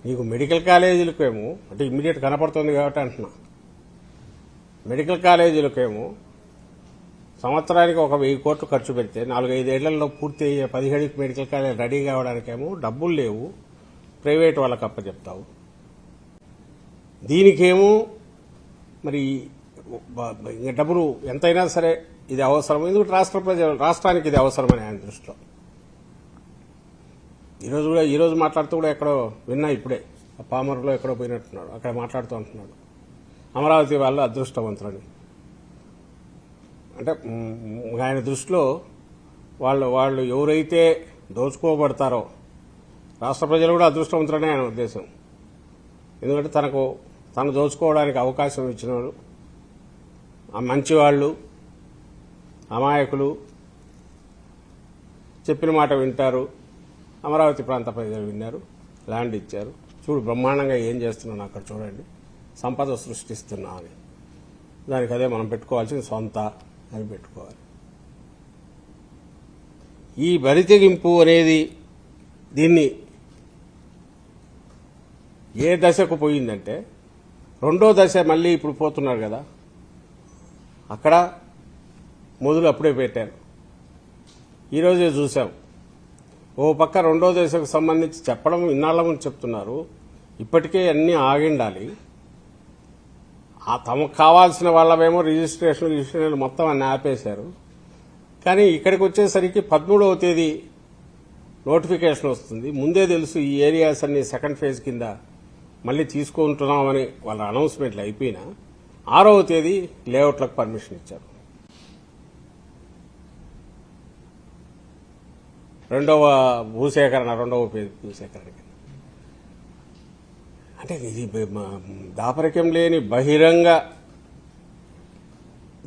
నీకు మెడికల్ కాలేజీలకేమో అంటే ఇమ్మీడియట్ కనపడుతుంది కాబట్టి అంటున్నా, మెడికల్ కాలేజీలకేమో సంవత్సరానికి 1,000 కోట్లు ఖర్చు పెడితే 4-5 ఏళ్లలో పూర్తి అయ్యే 17 మెడికల్ కాలేజీలు రెడీ కావడానికేమో డబ్బులు లేవు, ప్రైవేట్ వాళ్ళకి అప్పచెప్తావు. దీనికేమో మరి డబ్బులు ఎంతైనా సరే ఇది అవసరం, ఎందుకంటే రాష్ట్రానికి ఇది అవసరమని ఆయన దృష్టిలో. ఈరోజు మాట్లాడుతూ కూడా ఎక్కడో విన్నా, ఇప్పుడే పామర్లో ఎక్కడో పోయినట్టున్నాడు, అక్కడ మాట్లాడుతూ అంటున్నాడు అమరావతి వాళ్ళు అదృష్టవంతులని. అంటే ఆయన దృష్టిలో వాళ్ళు ఎవరైతే దోచుకోబడతారో రాష్ట్ర ప్రజలు కూడా అదృష్టవంతులనే ఆయన ఉద్దేశం. ఎందుకంటే తను దోచుకోవడానికి అవకాశం ఇచ్చిన వాళ్ళు మంచివాళ్ళు, అమాయకులు, చెప్పిన మాట వింటారు. అమరావతి ప్రాంత ప్రజలు విన్నారు, ల్యాండ్ ఇచ్చారు. చూడు బ్రహ్మాండంగా ఏం చేస్తున్నాను అక్కడ చూడండి, సంపద సృష్టిస్తున్నా అని. దానికి అదే మనం పెట్టుకోవాల్సింది సొంత అని పెట్టుకోవాలి. ఈ బరితెగింపు అనేది దీన్ని ఏ దశకు పోయిందంటే రెండో దశ మళ్ళీ ఇప్పుడు పోతున్నారు కదా, అక్కడ మొదలు అప్పుడే పెట్టారు. ఈరోజే చూసాం, ఓ పక్క రెండో దశకు సంబంధించి చెప్పడం ఇన్నాళ్ల ముందు చెప్తున్నారు, ఇప్పటికే అన్నీ ఆగిండాలి. తమకు కావాల్సిన వాళ్ళమేమో రిజిస్ట్రేషన్ మొత్తం అన్ని ఆపేశారు. కానీ ఇక్కడికి వచ్చేసరికి 13వ తేదీ నోటిఫికేషన్ వస్తుంది. ముందే తెలుసు ఈ ఏరియాస్ అన్ని సెకండ్ ఫేజ్ కింద మళ్ళీ తీసుకుంటున్నామని వాళ్ళ అనౌన్స్మెంట్లు అయిపోయినా 6వ తేదీ లేఅవుట్లకు పర్మిషన్ ఇచ్చారు. రెండవ భూసేకరణ అంటే ఇది దాపరికం లేని బహిరంగ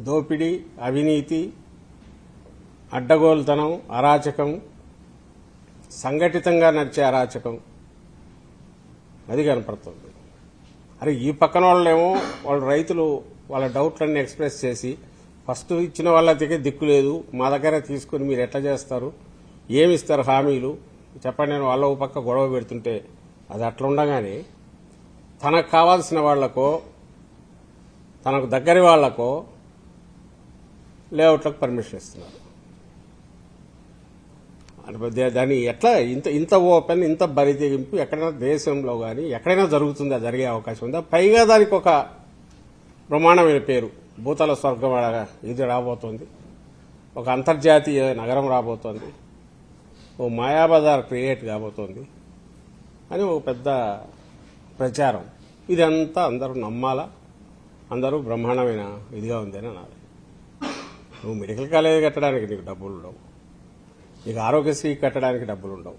దోపిడీ, అవినీతి, అడ్డగోలుతనం, అరాచకం, సంఘటితంగా నడిచే అరాచకం అది కనపడుతుంది. అరే ఈ పక్కన వాళ్ళేమో వాళ్ళు రైతులు వాళ్ళ డౌట్లన్నీ ఎక్స్ప్రెస్ చేసి ఫస్ట్ ఇచ్చిన వాళ్ళ దగ్గర దిక్కు లేదు, మా దగ్గర తీసుకుని మీరు ఎట్లా చేస్తారు, ఏమిస్తారు హామీలు చెప్పండి నేను వాళ్ళ పక్క గొడవ పెడుతుంటే అది అట్లా ఉండగానే తనకు కావాల్సిన వాళ్లకో తనకు దగ్గరి వాళ్లకో లేఅవుట్లకు పర్మిషన్ ఇస్తున్నారు. దాన్ని ఎట్లా ఇంత ఓపెన్, ఇంత బరితెగింపు ఎక్కడైనా దేశంలో కానీ ఎక్కడైనా జరుగుతుందా, జరిగే అవకాశం ఉందా? పైగా దానికి ఒక బ్రహ్మాండమైన పేరు, భూతల స్వర్గం ఇది రాబోతోంది, ఒక అంతర్జాతీయ నగరం రాబోతోంది, ఓ మాయాబజార్ క్రియేట్ కాబోతోంది అని ఒక పెద్ద ప్రచారం. ఇదంతా అందరూ నమ్మాలా, అందరూ బ్రహ్మాండమైన ఇదిగా ఉందని అనాలి. నువ్వు మెడికల్ కాలేజీ కట్టడానికి నీకు డబ్బులు ఉండవు, నీకు ఆరోగ్యశ్రీ కట్టడానికి డబ్బులు ఉండవు,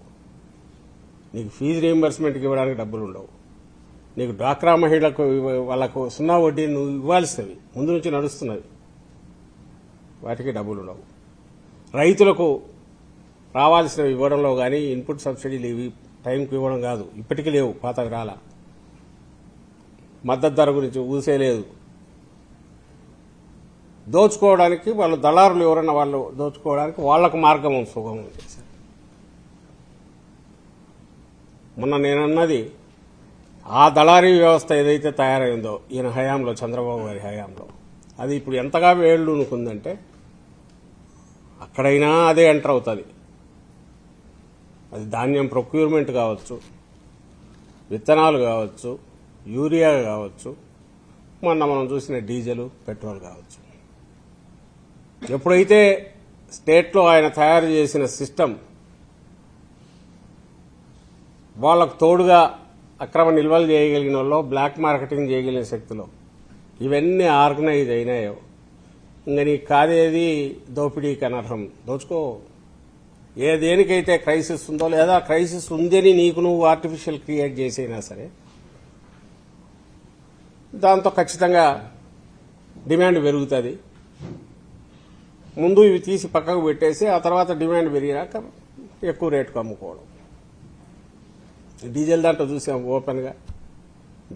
నీకు ఫీజు రీయింబర్స్మెంట్కి ఇవ్వడానికి డబ్బులు ఉండవు, నీకు డ్వాక్రా మహిళలకు వాళ్లకు 0 వడ్డీ నువ్వు ఇవ్వాల్సినవి ముందు నుంచి నడుస్తున్నవి వాటికి డబ్బులు ఉండవు. రైతులకు రావాల్సినవి ఇవ్వడంలో కానీ ఇన్పుట్ సబ్సిడీలు ఇవి టైంకి ఇవ్వడం కాదు, ఇప్పటికీ లేవు, పాతకు రాలా. మద్దతు ధర గురించి ఊసేలేదు. దోచుకోవడానికి వాళ్ళు దళారులు ఎవరన్నా వాళ్ళు దోచుకోవడానికి వాళ్లకు మార్గం సుగమం చేశారు. మొన్న నేనన్నది ఆ దళారీ వ్యవస్థ ఏదైతే తయారైందో ఈయన హయాంలో, చంద్రబాబు గారి హయాంలో, అది ఇప్పుడు ఎంతగా వేళ్లునుకుందంటే అక్కడైనా అదే ఎంటర్ అవుతుంది. అది ధాన్యం ప్రొక్యూర్మెంట్ కావచ్చు, విత్తనాలు కావచ్చు, యూరియా కావచ్చు, మొన్న మనం చూసిన డీజిల్, పెట్రోల్ కావచ్చు. ఎప్పుడైతే స్టేట్లో ఆయన తయారు చేసిన సిస్టమ్ వాళ్లకు తోడుగా అక్రమ నిల్వలు చేయగలిగిన వాళ్ళు, బ్లాక్ మార్కెటింగ్ చేయగలిగిన శక్తులు ఇవన్నీ ఆర్గనైజ్ అయినాయో ఇంకా నీకు కాదేది దోపిడీకి అనర్హం. దోచుకో. దేనికైతే క్రైసిస్ ఉందో లేదా క్రైసిస్ ఉందని నీకు నువ్వు ఆర్టిఫిషియల్ క్రియేట్ చేసైనా సరే దాంతో ఖచ్చితంగా డిమాండ్ పెరుగుతుంది. ముందు ఇవి తీసి పక్కకు పెట్టేసి ఆ తర్వాత డిమాండ్ పెరిగినాక ఎక్కువ రేటుకు అమ్ముకోవడం. డీజిల్ దాంట్లో చూసాం ఓపెన్గా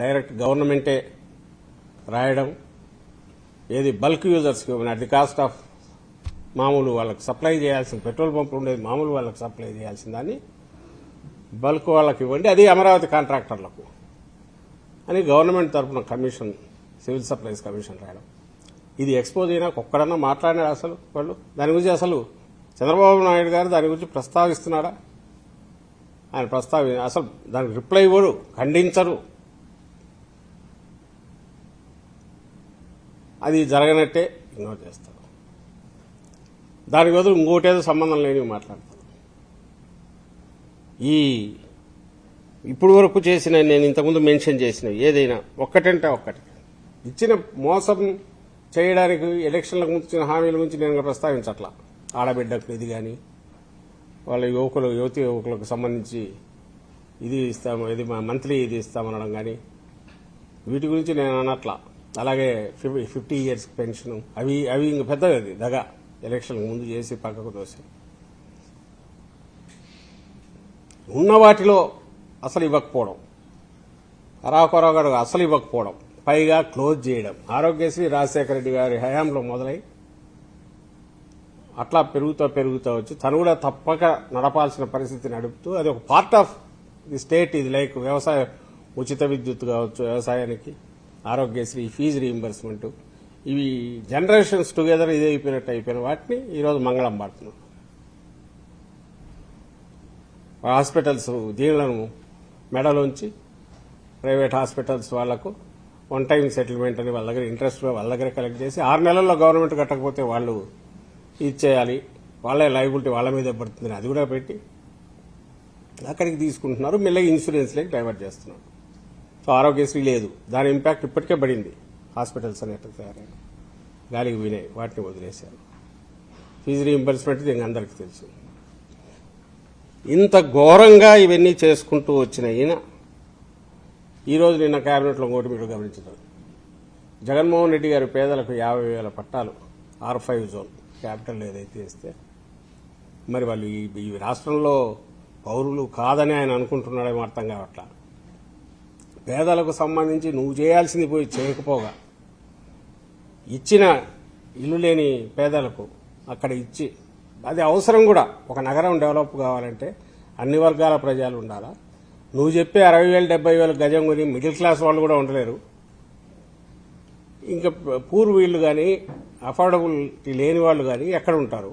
డైరెక్ట్ గవర్నమెంటే రాయడం, ఏది బల్క్ యూజర్స్కి అట్ ది కాస్ట్ ఆఫ్ మామూలు వాళ్ళకి సప్లై చేయాల్సిన పెట్రోల్ పంపులు ఉండేది మామూలు వాళ్ళకి సప్లై చేయాల్సిన దాన్ని బల్క్ వాళ్ళకి ఇవ్వండి, అది అమరావతి కాంట్రాక్టర్లకు అని గవర్నమెంట్ తరఫున కమిషన్, సివిల్ సప్లైస్ కమిషన్ రాయడం. ఇది ఎక్స్పోజ్ అయినా ఒక్కడన్నా మాట్లాడినారు అసలు వాళ్ళు దాని గురించి? అసలు చంద్రబాబు నాయుడు గారు దాని గురించి ప్రస్తావిస్తున్నాడా? ఆయన అసలు దానికి రిప్లై ఇవ్వడు, ఖండించరు. అది జరగనట్టే ఇగ్నోర్ చేస్తారు. దానికి బదులు ఇంకోటేదో సంబంధం లేనివి మాట్లాడతారు. ఇప్పుడు వరకు చేసిన, నేను ఇంతకుముందు మెన్షన్ చేసిన ఏదైనా ఒక్కటంటే ఒక్కటి ఇచ్చిన మోసం చేయడానికి ఎలక్షన్లకు ముందు ఇచ్చిన హామీల గురించి నేను ప్రస్తావించట్లా. ఆడబిడ్డకు ఇది కానీ, వాళ్ళ యువకులకు సంబంధించి ఇది ఇస్తాము, ఇది మంత్లీ ఇది ఇస్తామనడం కానీ, వీటి గురించి నేను అనట్లా. అలాగే 50 years పెన్షన్, అవి ఇంక పెద్దది, అది దగా ఎలక్షన్లకు ముందు చేసి పక్కకు దోసి ఉన్న వాటిలో అసలు ఇవ్వకపోవడం, అరాకొరగాడు అసలు ఇవ్వకపోవడం, పైగా క్లోజ్ చేయడం. ఆరోగ్యశ్రీ రాజశేఖర రెడ్డి గారి హయాంలో మొదలై అట్లా పెరుగుతూ వచ్చి తను కూడా తప్పక నడపాల్సిన పరిస్థితి నడుపుతూ, అది ఒక పార్ట్ ఆఫ్ ది స్టేట్. ఇది లైక్ వ్యవసాయ ఉచిత విద్యుత్ కావచ్చు, వ్యవసాయానికి ఆరోగ్యశ్రీ, ఫీజు రీయింబర్స్మెంట్, ఇవి జనరేషన్స్ టుగెదర్ ఇదే అయిపోయిన వాటిని ఈరోజు మంగళం పాడుతున్నారు. హాస్పిటల్స్ దీనిలను మెడలోంచి ప్రైవేట్ హాస్పిటల్స్ వాళ్లకు 1 time సెటిల్మెంట్ అని వాళ్ళ దగ్గర ఇంట్రెస్ట్ వాళ్ళ దగ్గర కలెక్ట్ చేసి 6 నెలల్లో గవర్నమెంట్ కట్టకపోతే వాళ్ళు ఇచ్చేయాలి, వాళ్ళే లైబిలిటీ వాళ్ళ మీద పడుతుందని అది కూడా పెట్టి అక్కడికి తీసుకుంటున్నారు. మెల్లగా ఇన్సూరెన్స్లోకి డైవర్ట్ చేస్తున్నారు. సో ఆరోగ్యశ్రీ లేదు, దాని ఇంపాక్ట్ ఇప్పటికే పడింది. హాస్పిటల్స్ అనేట్టు తయారైన గాలికి వినాయి, వాటిని వదిలేశారు. ఫీజు రీయింబర్స్మెంట్ దీనికి అందరికీ తెలుసు. ఇంత ఘోరంగా ఇవన్నీ చేసుకుంటూ వచ్చిన ఈయన ఈరోజు నిన్న కేబినెట్లో ఇంకోటి మీరు గమనించారు. జగన్మోహన్ రెడ్డి గారు పేదలకు 50,000 పట్టాలు R5 జోన్ క్యాపిటల్ ఏదైతే ఇస్తే, మరి వాళ్ళు ఈ రాష్ట్రంలో పౌరులు కాదని ఆయన అనుకుంటున్నాడేమో అర్థం కావట్లా. పేదలకు సంబంధించి నువ్వు చేయాల్సింది పోయి చేయకపోగా ఇచ్చిన ఇల్లు లేని పేదలకు అక్కడ ఇచ్చి, అది అవసరం కూడా. ఒక నగరం డెవలప్ కావాలంటే అన్ని వర్గాల ప్రజలు ఉండాలా. నువ్వు చెప్పే 60,000 70,000 గజం కొని మిడిల్ క్లాస్ వాళ్ళు కూడా ఉండలేరు. ఇంకా పూర్వ వీళ్ళు కానీ, అఫోర్డబిలిటీ లేని వాళ్ళు కానీ ఎక్కడ ఉంటారు?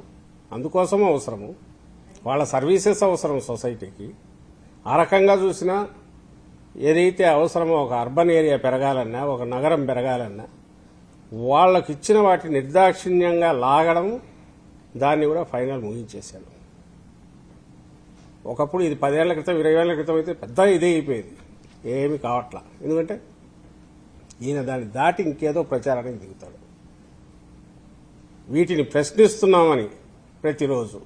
అందుకోసం అవసరము, వాళ్ళ సర్వీసెస్ అవసరం సొసైటీకి. ఆ రకంగా చూసినా ఏదైతే అవసరమో ఒక అర్బన్ ఏరియా పెరగాలన్నా, ఒక నగరం పెరగాలన్నా, వాళ్ళకి ఇచ్చిన వాటి నిర్దాక్షిణ్యంగా లాగడం, దాన్ని కూడా ఫైనల్ ముగించేశాడు. ఒకప్పుడు ఇది 10 ఏళ్ల క్రితం 20 ఏళ్ల క్రితం అయితే పెద్ద ఇదే అయిపోయేది, ఏమీ కావట్లా. ఎందుకంటే ఈయన దాన్ని దాటి ఇంకేదో ప్రచారానికి దిగుతాడు. వీటిని ప్రశ్నిస్తున్నామని ప్రతిరోజు